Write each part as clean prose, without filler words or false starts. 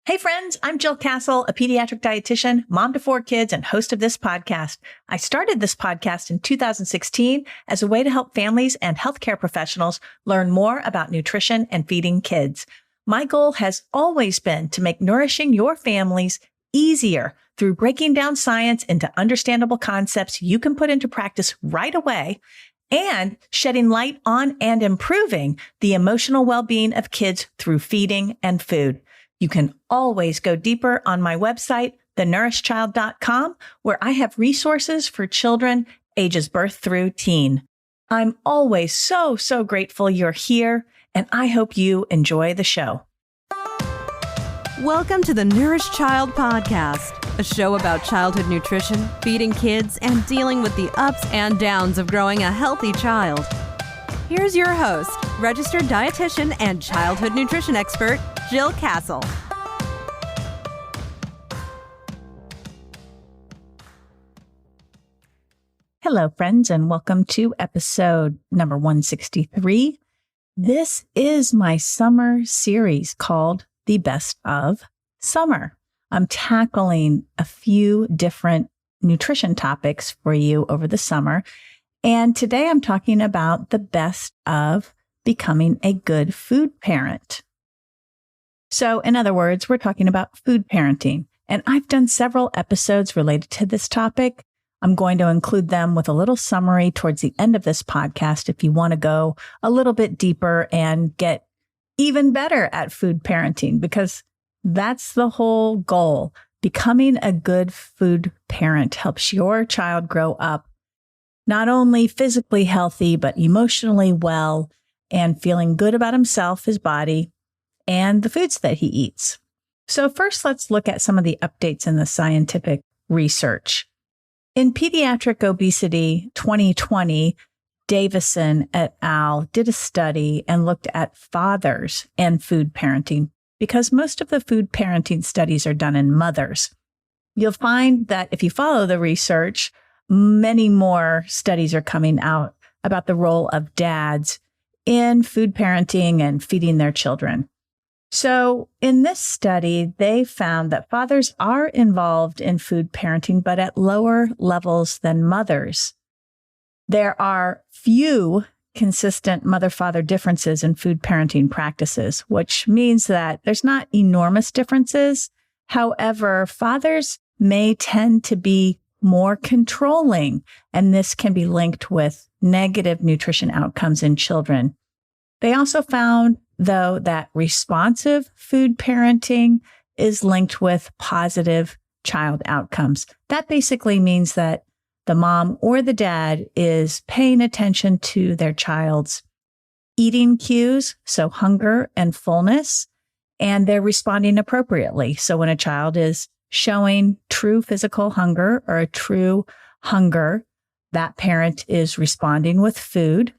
Hey friends, I'm Jill Castle, a pediatric dietitian, mom to 4 kids, and host of this podcast. I started this podcast in 2016 as a way to help families and healthcare professionals learn more about nutrition and feeding kids. My goal has always been to make nourishing your families easier through breaking down science into understandable concepts you can put into practice right away, and shedding light on and improving the emotional well-being of kids through feeding and food. You can always go deeper on my website, thenourishchild.com, where I have resources for children ages birth through teen. I'm always so grateful you're here, and I hope you enjoy the show. Welcome to the Nourish Child podcast, a show about childhood nutrition, feeding kids, and dealing with the ups and downs of growing a healthy child. Here's your host, registered dietitian and childhood nutrition expert, Jill Castle. Hello, friends, and welcome to episode number 163. This is my summer series called The Best of Summer. I'm tackling a few different nutrition topics for you over the summer. And today I'm talking about the best of becoming a good food parent. So in other words, we're talking about food parenting. And I've done several episodes related to this topic. I'm going to include them with a little summary towards the end of this podcast if you want to go a little bit deeper and get even better at food parenting, because that's the whole goal. Becoming a good food parent helps your child grow up not only physically healthy, but emotionally well and feeling good about himself, his body, and the foods that he eats. So first, let's look at some of the updates in the scientific research. In Pediatric Obesity 2020, Davison et al. Did a study and looked at fathers and food parenting, because most of the food parenting studies are done in mothers. You'll find that if you follow the research, many more studies are coming out about the role of dads in food parenting and feeding their children. So in this study, they found that fathers are involved in food parenting, but at lower levels than mothers. There are few consistent mother-father differences in food parenting practices, which means that there's not enormous differences. However, fathers may tend to be more controlling, and this can be linked with negative nutrition outcomes in children. They also found, though, that responsive food parenting is linked with positive child outcomes. That basically means that the mom or the dad is paying attention to their child's eating cues, so hunger and fullness, and they're responding appropriately. So when a child is showing true physical hunger or a true hunger, that parent is responding with food,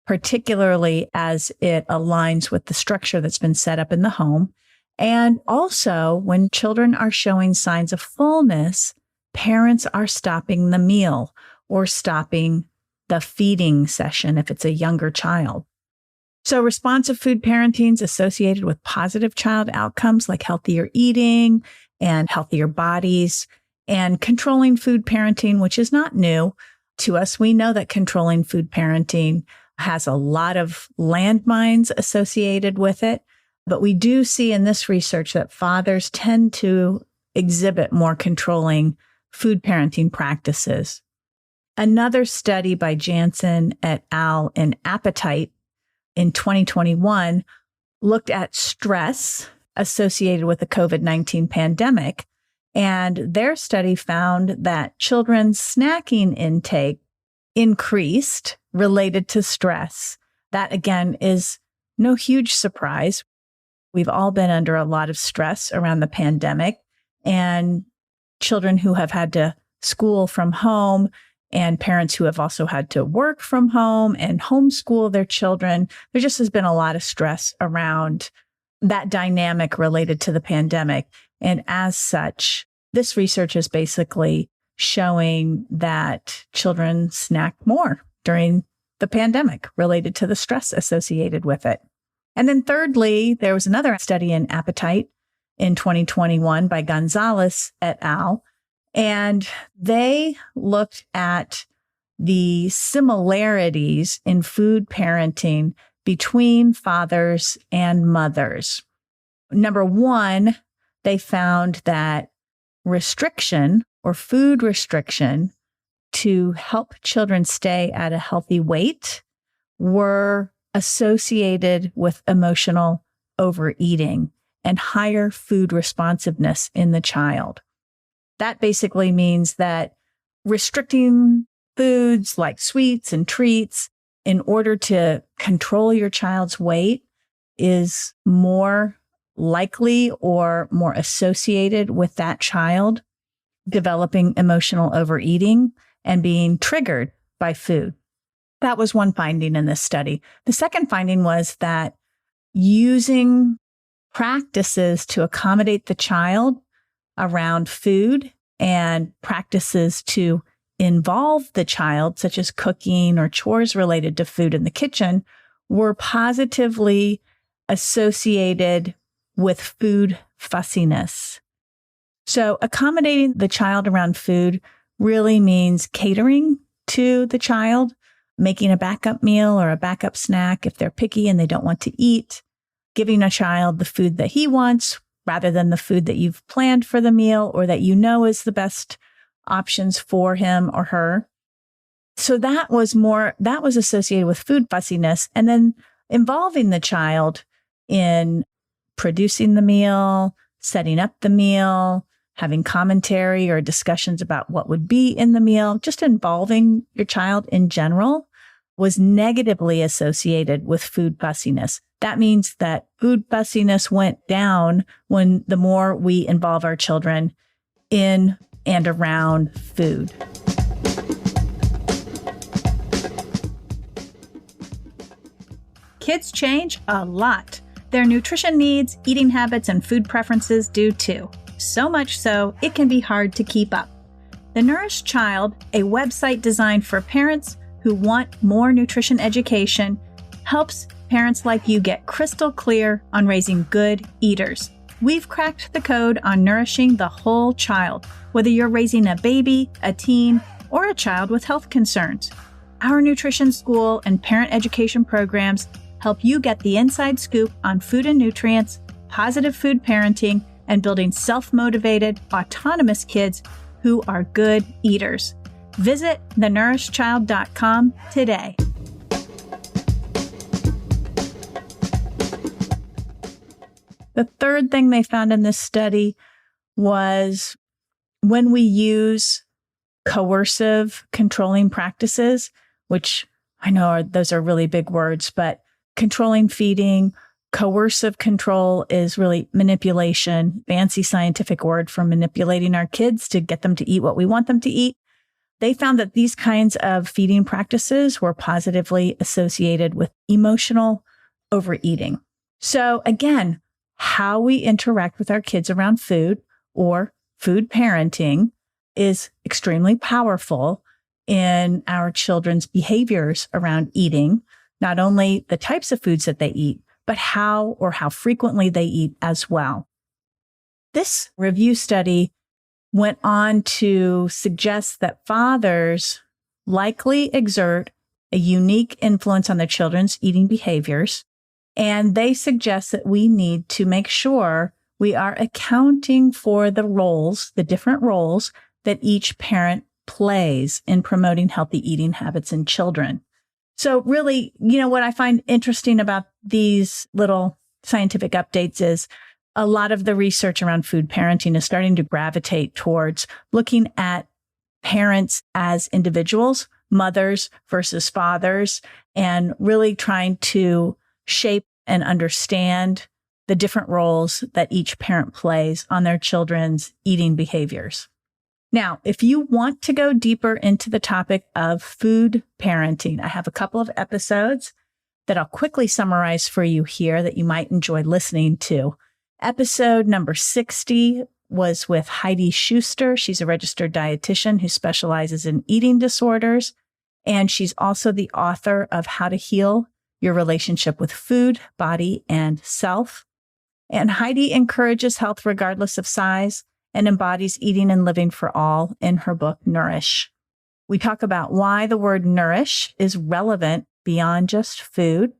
particularly as it aligns with the structure that's been set up in the home. And also, when children are showing signs of fullness, parents are stopping the meal or stopping the feeding session if it's a younger child. So responsive food parenting is associated with positive child outcomes like healthier eating and healthier bodies, and controlling food parenting, which is not new to us. We know that controlling food parenting has a lot of landmines associated with it, but we do see in this research that fathers tend to exhibit more controlling food parenting practices. Another study by Jansen et al. In Appetite in 2021 looked at stress associated with the COVID-19 pandemic, and their study found that children's snacking intake increased related to stress. That, again, is no huge surprise. We've all been under a lot of stress around the pandemic, and children who have had to school from home and parents who have also had to work from home and homeschool their children. There just has been a lot of stress around that dynamic related to the pandemic. And as such, this research is basically showing that children snack more during the pandemic related to the stress associated with it. And then thirdly, there was another study in Appetite in 2021 by Gonzalez et al. And they looked at the similarities in food parenting between fathers and mothers. Number one, they found that restriction or food restriction to help children stay at a healthy weight were associated with emotional overeating and higher food responsiveness in the child. That basically means that restricting foods like sweets and treats in order to control your child's weight is more likely or more associated with that child developing emotional overeating and being triggered by food. That was one finding in this study. The second finding was that using practices to accommodate the child around food and practices to involve the child, such as cooking or chores related to food in the kitchen, were positively associated with food fussiness. So accommodating the child around food really means catering to the child, making a backup meal or a backup snack if they're picky and they don't want to eat, giving a child the food that he wants rather than the food that you've planned for the meal or that you know is the best options for him or her. So that was associated with food fussiness, and then involving the child in producing the meal, setting up the meal, having commentary or discussions about what would be in the meal, just involving your child in general was negatively associated with food fussiness. That means that food fussiness went down when the more we involve our children in and around food. Kids change a lot. Their nutrition needs, eating habits, and food preferences do too. So much so, it can be hard to keep up. The Nourish Child, a website designed for parents who want more nutrition education, helps parents like you get crystal clear on raising good eaters. We've cracked the code on nourishing the whole child, whether you're raising a baby, a teen, or a child with health concerns. Our nutrition school and parent education programs help you get the inside scoop on food and nutrients, positive food parenting, and building self-motivated, autonomous kids who are good eaters. Visit thenourishchild.com today. The third thing they found in this study was when we use coercive controlling practices, which I know those are really big words, but controlling feeding, coercive control is really manipulation, fancy scientific word for manipulating our kids to get them to eat what we want them to eat. They found that these kinds of feeding practices were positively associated with emotional overeating. So again, how we interact with our kids around food or food parenting is extremely powerful in our children's behaviors around eating, not only the types of foods that they eat, but how or how frequently they eat as well. This review study went on to suggest that fathers likely exert a unique influence on their children's eating behaviors, and they suggest that we need to make sure we are accounting for the roles, the different roles that each parent plays in promoting healthy eating habits in children. So really, what I find interesting about these little scientific updates is a lot of the research around food parenting is starting to gravitate towards looking at parents as individuals, mothers versus fathers, and really trying to shape and understand the different roles that each parent plays on their children's eating behaviors. Now, if you want to go deeper into the topic of food parenting, I have a couple of episodes that I'll quickly summarize for you here that you might enjoy listening to. Episode number 60 was with Heidi Schuster. She's a registered dietitian who specializes in eating disorders, and she's also the author of How to Heal Your Relationship with Food, Body, and Self. And Heidi encourages health regardless of size and embodies eating and living for all in her book, Nourish. We talk about why the word nourish is relevant beyond just food.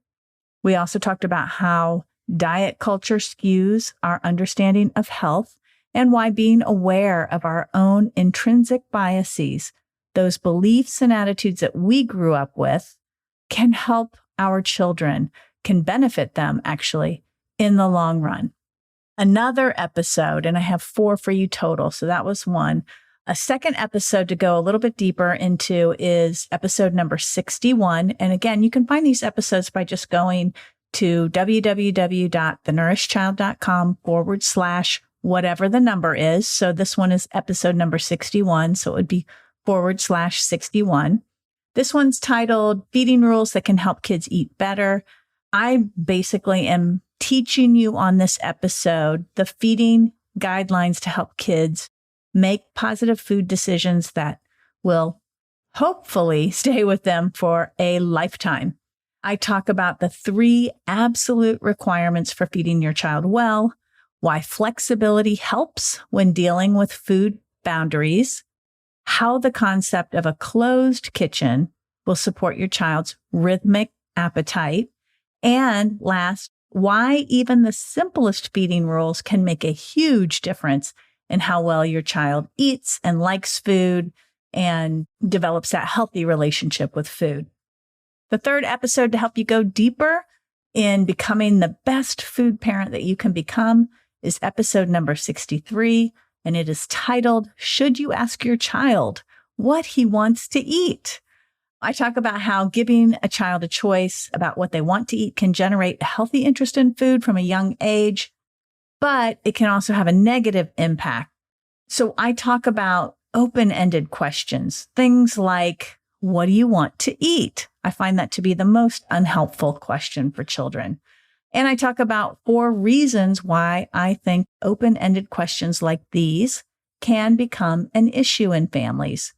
We also talked about how diet culture skews our understanding of health and why being aware of our own intrinsic biases, those beliefs and attitudes that we grew up with, can help our children, can benefit them actually in the long run. Another episode, and I have 4 for you total, so that was 1. A second episode to go a little bit deeper into is episode number 61. And again, you can find these episodes by just going to www.thenourishchild.com/whatever the number is. So this one is episode number 61. So it would be /61. This one's titled Feeding Rules That Can Help Kids Eat Better. I basically am teaching you on this episode the feeding guidelines to help kids make positive food decisions that will hopefully stay with them for a lifetime. I talk about the 3 absolute requirements for feeding your child well, why flexibility helps when dealing with food boundaries, how the concept of a closed kitchen will support your child's rhythmic appetite, and last, why even the simplest feeding rules can make a huge difference in how well your child eats and likes food and develops that healthy relationship with food. The third episode to help you go deeper in becoming the best food parent that you can become is episode number 63, and it is titled, Should You Ask Your Child What He Wants to Eat? I talk about how giving a child a choice about what they want to eat can generate a healthy interest in food from a young age, but it can also have a negative impact. So I talk about open-ended questions, things like, what do you want to eat? I find that to be the most unhelpful question for children. And I talk about 4 reasons why I think open-ended questions like these can become an issue in families.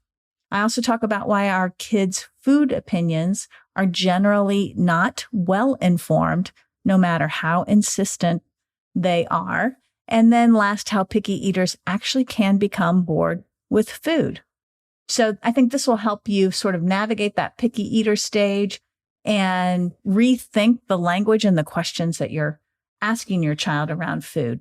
I also talk about why our kids' food opinions are generally not well-informed, no matter how insistent they are. And then last, how picky eaters actually can become bored with food. So I think this will help you sort of navigate that picky eater stage and rethink the language and the questions that you're asking your child around food.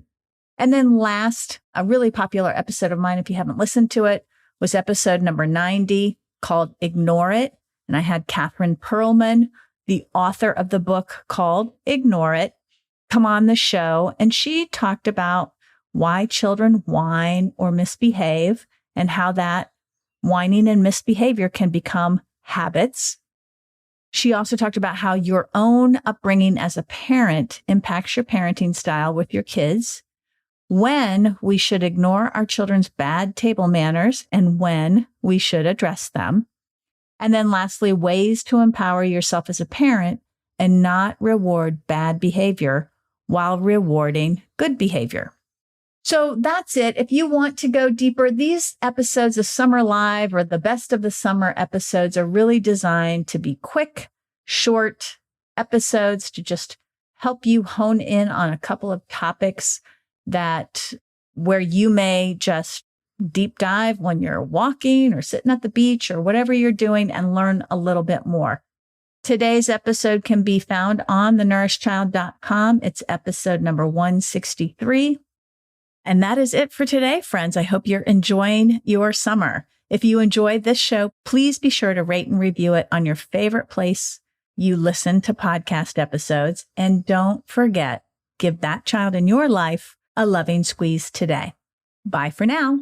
And then last, a really popular episode of mine, if you haven't listened to it, was episode number 90 called Ignore It. And I had Catherine Perlman, the author of the book called Ignore It, come on the show. And she talked about why children whine or misbehave and how that whining and misbehavior can become habits. She also talked about how your own upbringing as a parent impacts your parenting style with your kids, when we should ignore our children's bad table manners and when we should address them. And then lastly, ways to empower yourself as a parent and not reward bad behavior while rewarding good behavior. So that's it. If you want to go deeper, these episodes of Summer Live or the best of the summer episodes are really designed to be quick, short episodes to just help you hone in on a couple of topics where you may just deep dive when you're walking or sitting at the beach or whatever you're doing and learn a little bit more. Today's episode can be found on thenourishchild.com. It's episode number 163. And that is it for today, friends. I hope you're enjoying your summer. If you enjoyed this show, please be sure to rate and review it on your favorite place you listen to podcast episodes. And don't forget, give that child in your life a loving squeeze today. Bye for now.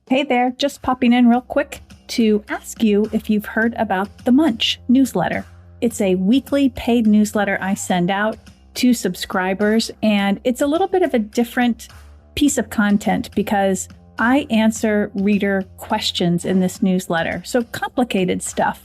Hey there, just popping in real quick to ask you if you've heard about the Munch Newsletter. It's a weekly paid newsletter I send out to subscribers, and it's a little bit of a different piece of content because I answer reader questions in this newsletter. So complicated stuff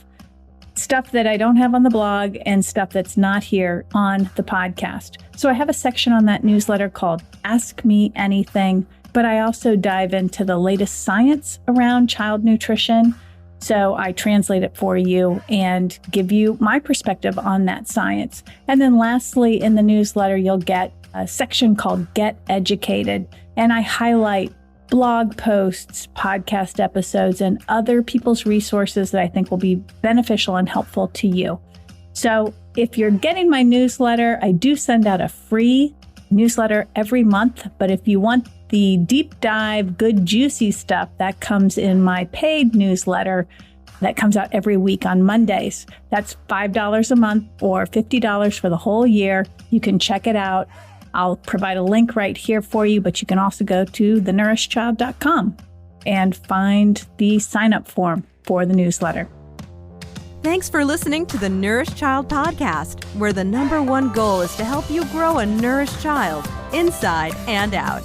that I don't have on the blog and stuff that's not here on the podcast. So I have a section on that newsletter called Ask Me Anything, but I also dive into the latest science around child nutrition. So I translate it for you and give you my perspective on that science. And then lastly, in the newsletter, you'll get a section called Get Educated. And I highlight blog posts, podcast episodes, and other people's resources that I think will be beneficial and helpful to you. So if you're getting my newsletter, I do send out a free newsletter every month. But if you want the deep dive, good, juicy stuff, that comes in my paid newsletter that comes out every week on Mondays. That's $5 a month or $50 for the whole year. You can check it out. I'll provide a link right here for you, but you can also go to thenourishchild.com and find the sign-up form for the newsletter. Thanks for listening to the Nourish Child podcast, where the #1 goal is to help you grow a nourished child inside and out.